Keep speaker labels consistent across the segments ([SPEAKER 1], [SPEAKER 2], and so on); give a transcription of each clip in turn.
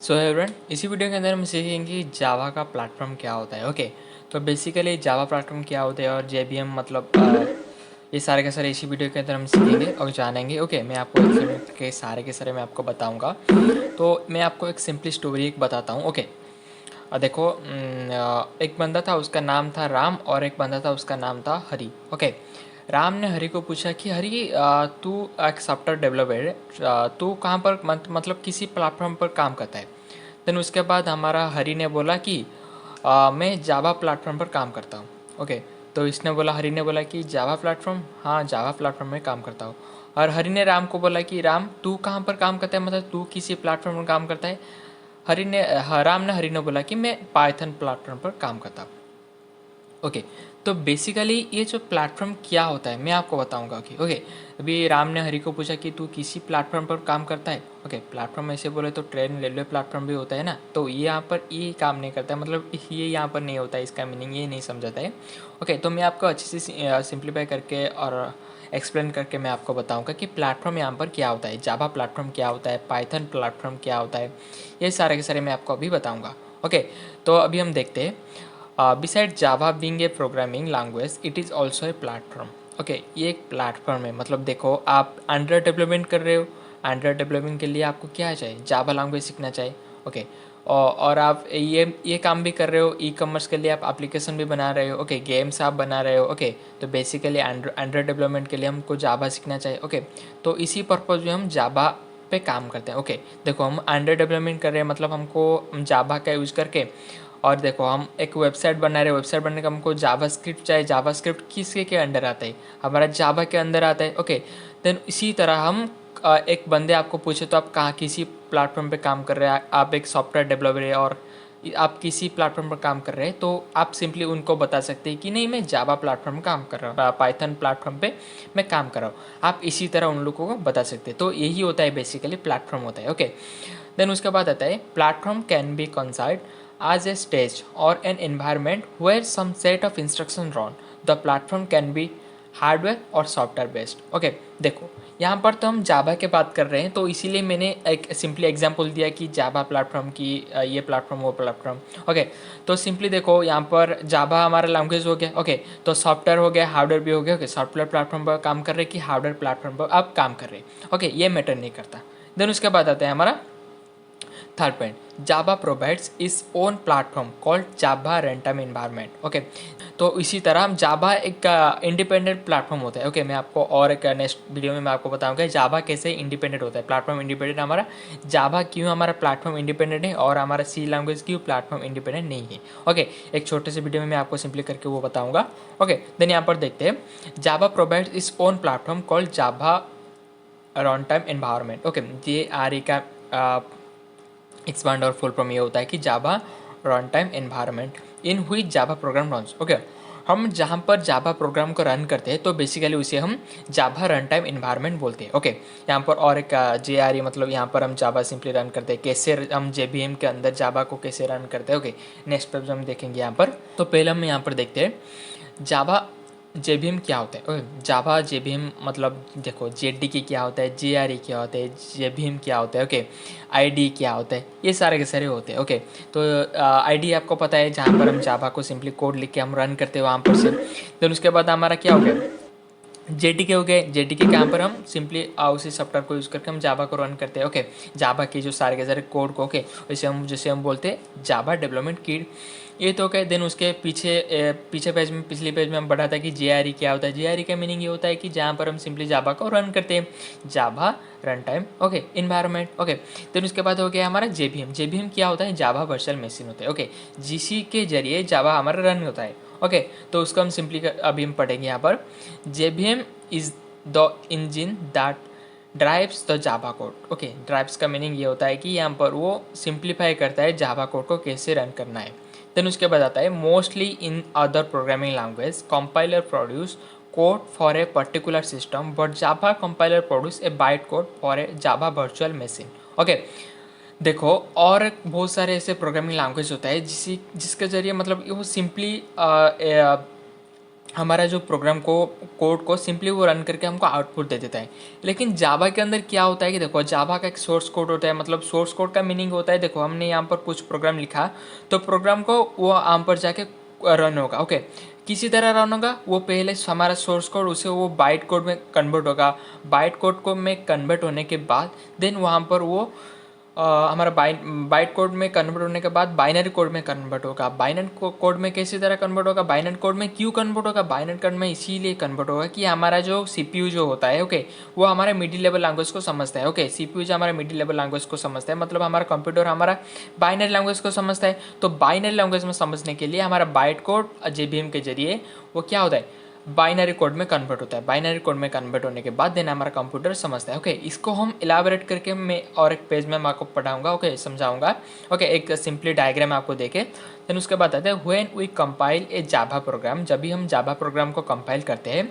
[SPEAKER 1] So everyone, इसी video के अंदर हम सीखेंगे जावा का प्लेटफॉर्म क्या होता है। ओके, तो बेसिकली जावा प्लेटफॉर्म क्या होता है और जेबीएम मतलब ये सारे के सारे इसी वीडियो के अंदर हम सीखेंगे और जानेंगे। ओके, मैं आपको एक्सप्लेन के सारे मैं आपको बताऊंगा। तो मैं आपको एक सिंपली स्टोरी एक बताता हूँ। ओके, देखो, एक बंदा था, उसका नाम था राम, और एक बंदा था, उसका नाम था हरी। ओके, राम ने हरी को पूछा कि हरी, तू एक सॉफ्टवेयर डेवलपर है, तू कहाँ पर मतलब किसी प्लेटफॉर्म पर काम करता है। देन उसके बाद हमारा हरी ने बोला कि मैं जावा प्लेटफॉर्म पर काम करता हूँ। ओके, तो इसने बोला, हरी ने बोला कि जावा प्लेटफॉर्म, हाँ जावा प्लेटफॉर्म में काम करता हूँ। और हरी ने राम को बोला कि राम, तू कहाँ पर काम करता है, मतलब तू किसी प्लेटफॉर्म पर काम करता है। राम ने हरी ने बोला कि मैं पाइथन प्लेटफॉर्म पर काम करता हूँ। ओके, तो बेसिकली ये जो प्लेटफॉर्म क्या होता है मैं आपको बताऊंगा कि ओके, अभी राम ने हरी को पूछा कि तू किसी प्लेटफॉर्म पर काम करता है। ओके, प्लेटफॉर्म ऐसे बोले तो ट्रेन रेलवे प्लेटफॉर्म भी होता है ना, तो ये यहाँ पर ये काम नहीं करता है, मतलब ये यहाँ पर नहीं होता है, इसका मीनिंग ये नहीं समझाता है। ओके, तो मैं आपको अच्छे से सिंप्लीफाई करके और एक्सप्लेन करके मैं आपको बताऊंगा कि प्लेटफॉर्म यहाँ पर क्या होता है, जावा प्लेटफॉर्म क्या होता है, पाइथन प्लेटफॉर्म क्या होता है, ये सारे के सारे मैं आपको अभी बताऊँगा। ओके, तो अभी हम देखते हैं। Besides Java being a programming language, it is also a platform. Okay, ये एक प्लेटफॉर्म है। मतलब देखो, आप एंड्रॉयड डेवलपमेंट कर रहे हो, एंड्रॉयड डेवलपमेंट के लिए आपको क्या चाहिए, जावा लैंग्वेज सीखना चाहिए। ओके, और आप ये काम भी कर रहे हो, ई कॉमर्स के लिए आप एप्लीकेशन भी बना रहे हो। ओके, गेम्स आप बना रहे हो। ओके, तो बेसिकली एंड्रॉयड डेवलपमेंट के लिए हमको जावा सीखना चाहिए। ओके, तो इसी पर्पज़ में हम जावा पे काम करते हैं। ओके, देखो, हम एंड्रॉयड डेवलपमेंट कर रहे हैं, मतलब हमको जावा का यूज़ करके, और देखो हम एक वेबसाइट बना रहे हैं, वेबसाइट बनने का हमको जावा स्क्रिप्ट चाहिए। जावा स्क्रिप्ट किसके के अंडर आता है, हमारा जावा के अंदर आता है। ओके, देन इसी तरह हम एक बंदे आपको पूछे तो आप कहाँ किसी प्लेटफॉर्म पे काम कर रहे हैं, आप एक सॉफ्टवेयर डेवलपर है और आप किसी प्लेटफॉर्म पर काम कर रहे हैं, तो आप सिंपली उनको बता सकते हैं कि नहीं, मैं जावा प्लेटफॉर्म काम कर रहा हूँ, पाइथन प्लेटफॉर्म पे मैं काम कर रहा हूँ। आप इसी तरह उन लोगों को बता सकते हैं। तो यही होता है, बेसिकली प्लेटफॉर्म होता है। ओके, देन उसके बाद आता है platform can be कंसाइड as a stage or an environment where some set of instructions run. The platform can be hardware और सॉफ्टवेयर बेस्ड। ओके, देखो यहाँ पर तो हम जावा के बात कर रहे हैं, तो इसीलिए मैंने एक सिंपली एग्जांपल दिया कि जावा प्लेटफॉर्म की, ये प्लेटफॉर्म वो प्लेटफॉर्म। ओके, तो सिंपली देखो, यहाँ पर जावा हमारा लैंग्वेज हो गया। ओके, तो सॉफ्टवेयर हो गया, हार्डवेयर भी हो गया। ओके, सॉफ्टवेयर प्लेटफॉर्म पर काम कर रहे हैं कि हार्डवेयर प्लेटफॉर्म पर आप काम कर रहे हैं। ओके, ये मैटर नहीं करता। देन उसके बाद आता है हमारा थर्ड पॉइंट, जावा provides its own platform called जावा रनटाइम एनवायरनमेंट। ओके, तो इसी तरह हम जावा एक इंडिपेंडेंट प्लेटफॉर्म होता है। ओके, मैं आपको और एक नेक्स्ट वीडियो में मैं आपको बताऊंगा जावा कैसे इंडिपेंडेंट होता है, प्लेटफॉर्म इंडिपेंडेंट हमारा जावा क्यों हमारा प्लेटफॉर्म इंडिपेंडेंट है और हमारा सी लैंग्वेज क्यों प्लेटफॉर्म इंडिपेंडेंट नहीं है। ओके, एक छोटे से वीडियो में मैं आपको सिंपली करके वो बताऊंगा। ओके, देन यहाँ पर देखते हैं, Java provides its own platform called Java run time environment. Okay, J R E का एक्सपांड और फुल फॉर्म ये होता है कि Java run time environment in which Java programme runs. Okay, हम जहाँ पर जावा प्रोग्राम को रन करते हैं तो बेसिकली उसे हम जावा रन टाइम एनवायरनमेंट बोलते हैं। ओके, यहाँ पर और एक जे आर ई मतलब यहाँ पर हम जावा सिंपली रन करते हैं, कैसे हम जेबीएम के अंदर जावा को कैसे रन करते हैं। ओके, नेक्स्ट पेज हम देखेंगे यहाँ पर। तो पहले हम यहाँ पर देखते हैं जावा जेबीएम क्या होता है। ओके, जावा जेबीएम मतलब देखो, जेडीके क्या होता है, जेआरई क्या होता है, जेबीएम क्या होता है। ओके, आईडी क्या होता है, ये सारे के सारे होते हैं। ओके, तो आईडी आपको पता है, जहाँ पर हम जावा को सिंपली कोड लिख के हम रन करते हैं वहाँ पर से। देन उसके बाद हमारा क्या हो गया, जेडीके हो गए। जेडीके के यहाँ पर हम सिंपली उसी सॉफ्टवेयर को यूज़ करके हम जावा को रन करते हैं। ओके, जावा के जो सारे के सारे कोड को, ओके, जैसे हम बोलते हैं जावा डेवलपमेंट किट, ये तो ओके। देन उसके पीछे पेज में, पिछले पेज में हम पढ़ा था कि जेआरई क्या होता है। जेआरई का मीनिंग ये होता है कि जहाँ पर हम सिंपली जावा को रन करते हैं, Java run time, okay, environment. Okay, then उसके बाद हो गया हमारा जेबीएम। जेबीएम क्या होता है, जावा वर्चुअल मशीन होता है। ओके, जिसी के जरिए जावा हमारा रन होता है। ओके, तो उसको हम सिंपली अभी हम पढ़ेंगे यहाँ पर, JVM is the engine that drives the Java code. Okay, drives का मीनिंग ये होता है कि यहाँ पर वो सिंप्लीफाई करता है जावा कोड को कैसे रन करना है। देन उसके बाद आता है, mostly in other programming language compiler produce code for a particular system but Java compiler produce a byte code for a Java virtual machine. Okay, देखो, और बहुत सारे ऐसे प्रोग्रामिंग लैंग्वेज होता है जिसके ज़रिए मतलब वो सिंपली हमारा जो प्रोग्राम को कोड को सिंपली वो रन करके हमको आउटपुट दे देता है। लेकिन जावा के अंदर क्या होता है कि देखो, जावा का एक सोर्स कोड होता है, मतलब सोर्स कोड का मीनिंग होता है, देखो हमने यहाँ पर कुछ प्रोग्राम लिखा तो प्रोग्राम को वो यहाँ पर जाके रन होगा। ओके, किसी तरह रन होगा, वो पहले हमारा सोर्स कोड उसे वो बाइट कोड में कन्वर्ट होगा। बाइट कोड को में कन्वर्ट होने के बाद देन वहाँ पर वो हमारा बाइट कोड में कन्वर्ट होने के बाद बाइनरी कोड में कन्वर्ट होगा। बाइनरी कोड में कैसी तरह कन्वर्ट होगा, बाइनरी कोड में क्यों कन्वर्ट होगा, बाइनरी कोड में इसीलिए कन्वर्ट होगा कि हमारा जो सीपीयू जो होता है, ओके, वो हमारे मिडिल लेवल लैंग्वेज को समझता है। ओके, सीपीयू जो हमारे मिडिल लेवल लैंग्वेज को समझता है, मतलब हमारा कंप्यूटर हमारा बाइनरी लैंग्वेज को समझता है। तो बाइनरी लैंग्वेज में समझने के लिए हमारा बाइट कोड जेबीएम के जरिए वो क्या होता है, बाइनरी कोड में कन्वर्ट होता है। बाइनरी कोड में कन्वर्ट होने के बाद देन हमारा कंप्यूटर समझता है। ओके, इसको हम इलाबोरेट करके मैं और एक पेज में मैं आपको पढ़ाऊंगा, ओके, समझाऊंगा। ओके, एक सिंपली डायग्राम आपको देके देन उसके बाद आते हैं when we compile a Java program. जब भी हम जावा प्रोग्राम को कंपाइल करते हैं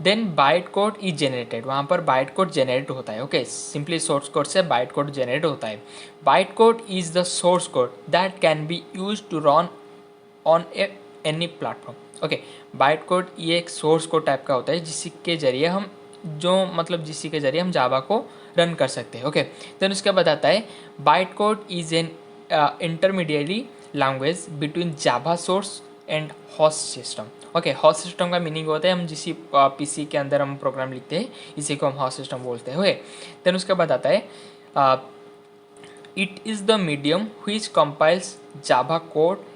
[SPEAKER 1] then byte code is generated, वहाँ पर बाइट कोड जनरेट होता है। ओके, सिंपली सोर्स कोड से बाइट कोड जनरेट होता है। Byte code is the source code that can be use to run on any platform. Okay, byte code ये एक source code type का होता है जिसके जरिए हम जिसी के जरिए हम जावा को रन कर सकते हैं। ओके, देन उसके बाद आता है byte code is an intermediary language between Java source and host system. Okay, host system का मीनिंग होता है हम जिस पीसी के अंदर हम प्रोग्राम लिखते हैं इसी को हम होस्ट सिस्टम बोलते हैं। ओके, देन उसके बाद आता है it is the medium which compiles Java code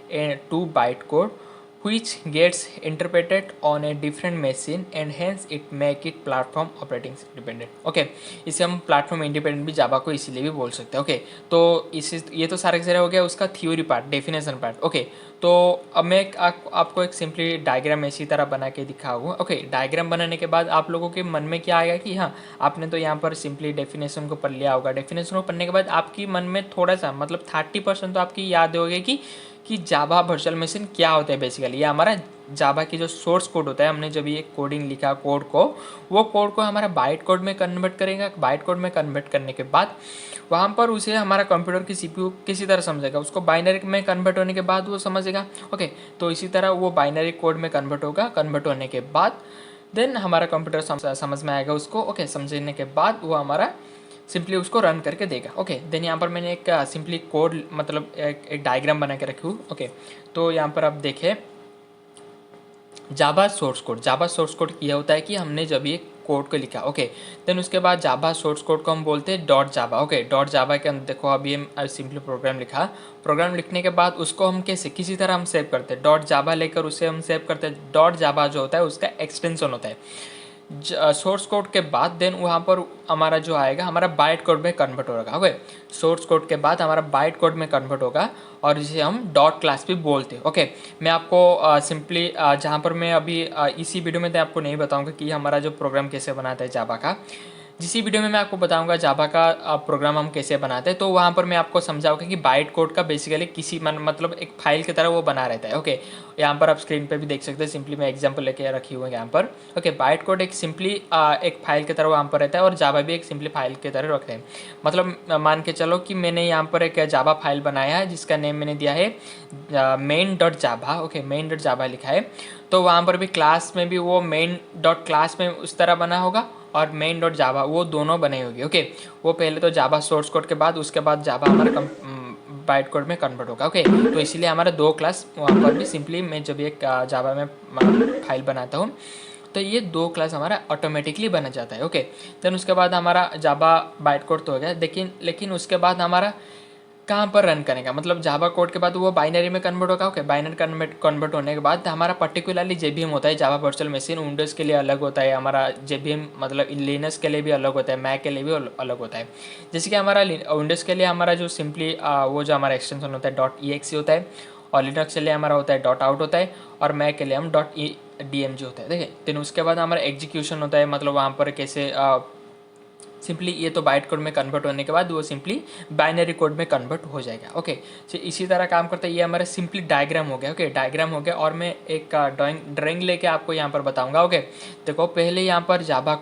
[SPEAKER 1] to byte code which gets interpreted on a different machine and hence it make it platform operating independent। Okay, इसे हम platform independent भी जावा को इसीलिए भी बोल सकते हैं। ओके, तो इस ये तो सारे के सारे हो गया उसका theory part, definition part. Okay, तो अब मैं आपको एक सिंपली डायग्राम इसी तरह बना के दिखाऊंगा। ओके, डायग्राम बनाने के बाद आप लोगों के मन में क्या आएगा कि हाँ, आपने तो यहाँ पर सिंपली डेफिनेशन को पढ़ लिया होगा। डेफिनेशन को पढ़ने के बाद आपकी मन में थोड़ा सा मतलब 30% तो आपकी याद होगी कि जावा वर्चुअल मशीन क्या होता है। बेसिकली ये हमारा जावा की जो सोर्स कोड होता है, हमने जब ये कोडिंग लिखा कोड को, वो कोड को हमारा बाइट कोड में कन्वर्ट करेगा। बाइट कोड में कन्वर्ट करने के बाद वहाँ पर उसे हमारा कंप्यूटर की सीपीयू किसी तरह समझेगा, उसको बाइनरी में कन्वर्ट होने के बाद वो समझेगा। ओके, तो इसी तरह वो बाइनरी कोड में कन्वर्ट होगा। कन्वर्ट होने के बाद देन हमारा कंप्यूटर समझ में आएगा उसको। ओके, समझने के बाद वो हमारा सिंपली उसको रन करके देगा। ओके, देन यहाँ पर मैंने एक सिंपली कोड मतलब एक डायग्राम बना के रखी हूँ। ओके, तो यहाँ पर आप देखें जावा सोर्स कोड ये होता है कि हमने जब ये कोड को लिखा। ओके, देन उसके बाद जावा सोर्स कोड को हम बोलते हैं डॉट जावा। ओके, डॉट जावा के अंदर देखो अभी हम सिंपली प्रोग्राम लिखा। प्रोग्राम लिखने के बाद उसको हम कैसे किसी तरह हम सेव करते हैं, डॉट जावा लेकर उसे हम सेव करते हैं। डॉट जावा जो होता है उसका एक्सटेंशन होता है सोर्स कोड के बाद। देन वहाँ पर हमारा जो आएगा हमारा बाइट कोड में कन्वर्ट होगा। ओके, सोर्स कोड के बाद हमारा बाइट कोड में कन्वर्ट होगा और जिसे हम डॉट क्लास भी बोलते हैं। ओके, मैं आपको सिंपली जहाँ पर मैं अभी इसी वीडियो में तो आपको नहीं बताऊँगा कि हमारा जो प्रोग्राम कैसे बनाता है जावा का। जिस वीडियो में मैं आपको बताऊंगा जावा का प्रोग्राम हम कैसे बनाते हैं, तो वहाँ पर मैं आपको समझाऊंगा कि बाइट कोड का बेसिकली मतलब एक फाइल की तरह वो बना रहता है। ओके, यहाँ पर आप स्क्रीन पे भी देख सकते हैं, सिंपली मैं एग्जांपल लेके रखी हुई है यहाँ पर। ओके, बाइट कोड एक सिंपली एक फाइल की तरह वहाँ पर रहता है और जावा भी एक सिंपली फाइल की तरह रखते हैं। मतलब मान के चलो कि मैंने यहाँ पर एक जावा फाइल बनाया है जिसका नेम मैंने दिया है मेन डॉट जावा। ओके, मेन डॉट जावा लिखा है, तो वहाँ पर भी क्लास में भी वो मेन डॉट क्लास में उस तरह बना होगा और मेन डॉट जावा वो दोनों बने होंगे। ओके, वो पहले तो जावा सोर्स कोड के बाद उसके बाद जावा हमारा बाइट कोड में कन्वर्ट होगा। ओके, तो इसीलिए हमारा दो क्लास वहाँ पर भी सिंपली मैं जब एक जावा में फाइल बनाता हूँ तो ये दो क्लास हमारा ऑटोमेटिकली बना जाता है। ओके, देन उसके बाद हमारा जावा बाइट कोड तो हो गया, लेकिन उसके बाद हमारा कहाँ पर रन करेगा, मतलब जावा कोड के बाद वो बाइनरी में कन्वर्ट होगा। ओके, बाइनरी कन्वर्ट होने के बाद हमारा पर्टिकुलरली जेबीएम होता है जावा वर्चुअल मशीन। विंडोज़ के लिए अलग होता है हमारा जेबीएम, मतलब लिनक्स के लिए भी अलग होता है, मैक के लिए भी अलग होता है। जैसे कि हमारा विंडोज़ के लिए हमारा जो सिंपली वो जो हमारा एक्सटेंशन होता है .exe होता है, और लिनक्स के लिए हमारा होता है .out होता है, और मैक के लिए हम .dmg होता है। देखिए, देन उसके बाद हमारा एग्जीक्यूशन होता है, मतलब वहाँ पर कैसे सिंपली ये तो बाइट कोड में कन्वर्ट होने के बाद वो सिंपली बाइनरी कोड में कन्वर्ट हो जाएगा। ओके, तो इसी तरह काम करता है। ये हमारा सिंपली डायग्राम हो गया। ओके, डायग्राम हो गया और मैं एक ड्राइंग लेके आपको यहाँ पर बताऊंगा। ओके, देखो पहले यहाँ पर जावा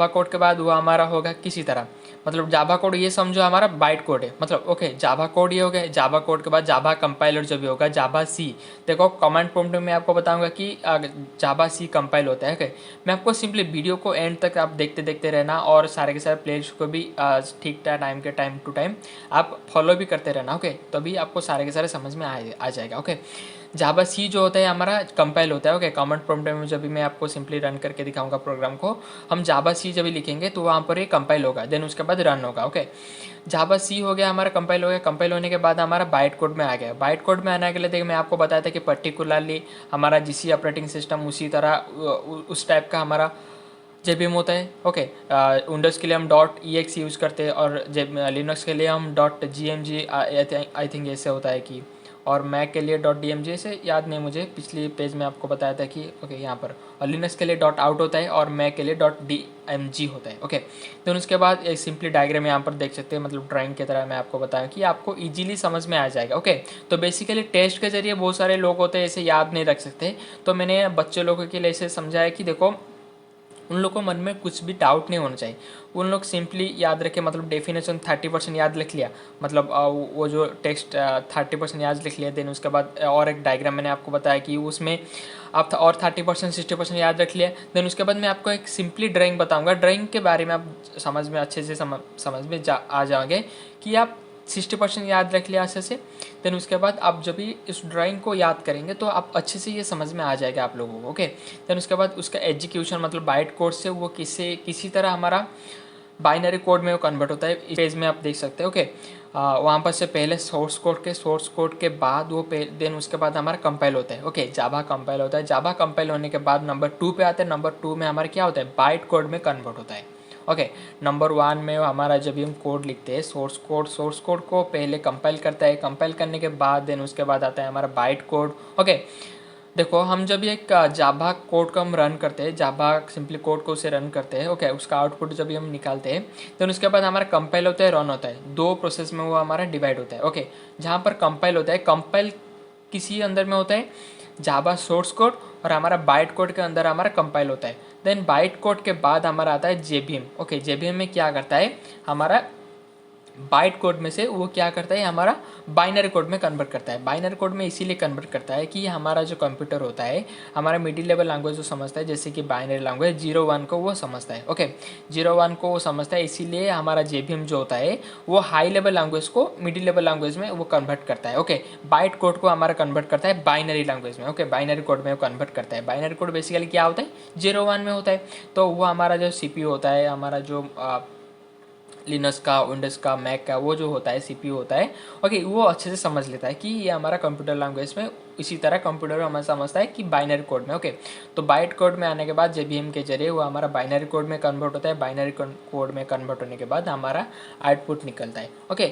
[SPEAKER 1] कोड के बाद वो हमारा होगा किसी तरह मतलब जावा कोड ये समझो हमारा बाइट कोड है, मतलब ओके जावा कोड ये हो गया। जावा कोड के बाद जावा कंपाइलर जो भी होगा जावा सी। देखो कमांड प्रॉम्प्ट में मैं आपको बताऊंगा कि जावा सी कंपाइल होता है। ओके, मैं आपको सिंपली वीडियो को एंड तक आप देखते देखते रहना और सारे के सारे प्लेलिस्ट को भी ठीक टाइम टू टाइम आप फॉलो भी करते रहना। ओके, तभी आपको सारे के सारे समझ में आ जाएगा। ओके, जावा सी जो होता है हमारा कंपाइल होता है। ओके, कमांड प्रॉम्प्ट में जब भी मैं आपको सिंपली रन करके दिखाऊंगा प्रोग्राम को, हम जावा सी जब भी लिखेंगे तो वहाँ पर ये कंपाइल होगा, देन उसके बाद रन होगा। ओके, जावा सी हो गया हमारा कंपाइल हो गया। कंपाइल होने के बाद हमारा बाइट कोड में आ गया। बाइट कोड में आने के लिए देखिए मैं आपको बताया था कि पर्टिकुलरली हमारा जिसी ऑपरेटिंग सिस्टम उसी तरह उस टाइप का हमारा जेबीएम होता है। ओके, विंडोज़ के लिए हम .ex यूज़ करते हैं और लिनक्स के लिए हम .gmg आई थिंक ऐसे होता है कि, और मैक के लिए .dmg से याद नहीं मुझे, पिछली पेज में आपको बताया था कि ओके यहाँ पर, और लिनक्स के लिए .out होता है और मैक के लिए .dmg होता है। ओके, तो उसके बाद एक सिंपली डायग्राम यहाँ पर देख सकते हैं, मतलब ड्राइंग की तरह मैं आपको बताया कि आपको इजीली समझ में आ जाएगा। ओके, तो बेसिकली टेस्ट के जरिए बहुत सारे लोग होते हैं ऐसे याद नहीं रख सकते, तो मैंने बच्चे लोगों के लिए ऐसे समझाया कि देखो उन लोग को मन में कुछ भी डाउट नहीं होना चाहिए। उन लोग सिंपली याद रखे, मतलब डेफिनेशन 30% याद लिख लिया, मतलब वो जो टेक्स्ट 30% याद लिख लिया, देन उसके बाद और एक डायग्राम मैंने आपको बताया कि उसमें आप और 30% 60% याद रख लिया। देन उसके बाद मैं आपको एक सिंपली ड्राइंग बताऊंगा, ड्राइंग के बारे में आप समझ में अच्छे से समझ में आ जाओगे कि आप 60% याद रख लिया अच्छे से। देन उसके बाद आप जब भी इस ड्राइंग को याद करेंगे तो आप अच्छे से ये समझ में आ जाएगा आप लोगों को। ओके, देन उसके बाद उसका एग्जीक्यूशन मतलब बाइट कोड से वो किसी तरह हमारा बाइनरी कोड में वो कन्वर्ट होता है। इस पेज में आप देख सकते हैं। ओके, वहाँ पर से पहले सोर्स कोड के बाद वो देन उसके बाद हमारा कंपाइल होता है। ओके, जावा कंपाइल होता है। जावा कंपाइल होने के बाद नंबर 2 पे आते हैं। नंबर 2 में हमारा क्या होता है, बाइट कोड में कन्वर्ट होता है। ओके, नंबर 1 में हमारा जब भी हम कोड लिखते हैं सोर्स कोड को पहले कंपाइल करता है। कंपाइल करने के बाद देन उसके बाद आता है हमारा बाइट कोड। ओके, देखो हम जब एक जावा कोड को हम रन करते हैं, जावा सिंपली कोड को उसे रन करते हैं। ओके, उसका आउटपुट जब भी हम निकालते हैं तो उसके बाद हमारा कंपाइल होता है, रन होता है। दो प्रोसेस में वो हमारा डिवाइड होता है। ओके, जहाँ पर कंपाइल होता है, कंपाइल किसी अंदर में होता है जावा सोर्स कोड, और हमारा बाइट कोड के अंदर हमारा कंपाइल होता है। देन बाइट कोड के बाद हमारा आता है जेबीएम। ओके, जेबीएम में क्या करता है, हमारा बाइट कोड में से वो क्या करता है, हमारा बाइनरी कोड में कन्वर्ट करता है। बाइनरी कोड में इसीलिए कन्वर्ट करता है कि हमारा जो कंप्यूटर होता है, हमारा मिडिल लेवल लैंग्वेज जो समझता है, जैसे कि बाइनरी लैंग्वेज 0-1 को वो समझता है। ओके, 0-1 को वो समझता है, इसीलिए हमारा जेबीएम जो होता है वो हाई लेवल लैंग्वेज को मिडिल लेवल लैंग्वेज में वो कन्वर्ट करता है। ओके, बाइट कोड को हमारा कन्वर्ट करता है बाइनरी लैंग्वेज में। ओके, बाइनरी कोड में वो कन्वर्ट करता है। बाइनरी कोड बेसिकली क्या होता है, 0-1 में होता है। तो वो हमारा जो सीपीयू होता है, हमारा जो लिनक्स का, विंडोज़ का, मैक का वो जो होता है सीपीयू होता है, ओके, वो अच्छे से समझ लेता है कि ये हमारा कंप्यूटर लैंग्वेज में, इसी तरह कंप्यूटर हमें समझता है कि बाइनरी कोड में। ओके, तो बाइट कोड में आने के बाद जेबीएम के जरिए वो हमारा बाइनरी कोड में कन्वर्ट होता है। बाइनरी कोड में कन्वर्ट होने के बाद हमारा आउटपुट निकलता है। ओके,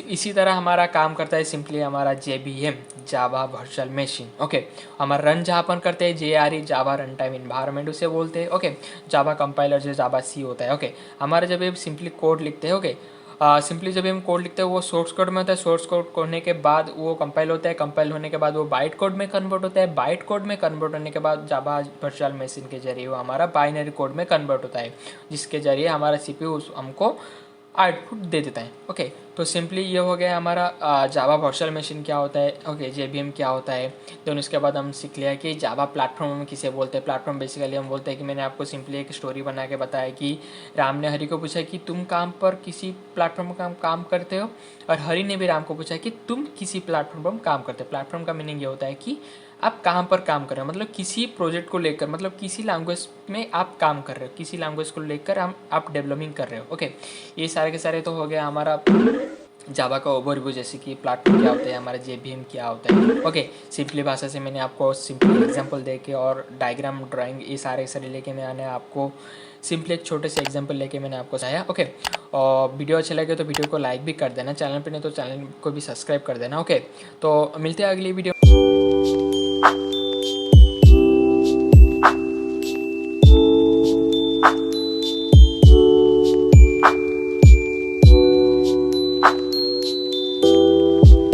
[SPEAKER 1] इसी तरह हमारा काम करता है सिंपली हमारा JVM, Java virtual machine. Okay, हमारा रन जहाँ पर करते हैं JRE, Java run time environment उसे बोलते हैं। ओके, जावा कंपाइलर जो जावा सी होता है। ओके, हमारा जब ये सिंपली कोड लिखते हैं, ओके, सिंपली जब हम कोड लिखते हैं वो सोर्स कोड में होता है। सोर्स कोड होने के बाद वो कंपाइल होता है। कंपाइल होने के बाद वो बाइट कोड में कन्वर्ट होता है। बाइट कोड में कन्वर्ट होने के बाद जावा वर्चुअल मशीन के जरिए वो हमारा बाइनरी कोड में कन्वर्ट होता है, जिसके जरिए हमारा सीपीयू हमको आउटपुट दे देता है। ओके, तो सिंपली ये हो गया हमारा जावा वर्चुअल मशीन क्या होता है। ओके, जेबीएम क्या होता है। तो उसके बाद हम सीख लिया कि जावा प्लेटफॉर्म में किसे बोलते हैं। प्लेटफॉर्म बेसिकली हम बोलते हैं कि मैंने आपको सिंपली एक स्टोरी बना के बताया कि राम ने हरि को पूछा कि तुम काम पर किसी प्लेटफॉर्म पर काम करते हो, और हरि ने भी राम को पूछा कि तुम किसी प्लेटफॉर्म पर काम करते हो। प्लेटफॉर्म का मीनिंग ये होता है कि आप कहाँ पर काम कर रहे हो, मतलब किसी प्रोजेक्ट को लेकर, मतलब किसी लैंग्वेज में आप काम कर रहे हो, किसी लैंग्वेज को लेकर आप डेवलपिंग कर रहे हो। ओके, ये सारे के सारे तो हो गया हमारा जावा का ओवरव्यू, जैसे कि प्लेटफॉर्म क्या होता है, हमारा जेबीएम क्या होता है। ओके, सिंपली भाषा से मैंने आपको सिंपल एग्जांपल दे के और डायग्राम ड्राइंग ये सारे लेके मैंने आपको सिंपली एक छोटे से एग्जांपल लेके मैंने आपको बताया। ओके, और वीडियो अच्छा लगे तो वीडियो को लाइक भी कर देना, चैनल पे नहीं तो चैनल को भी सब्सक्राइब कर देना। ओके, तो मिलते हैं अगली वीडियो।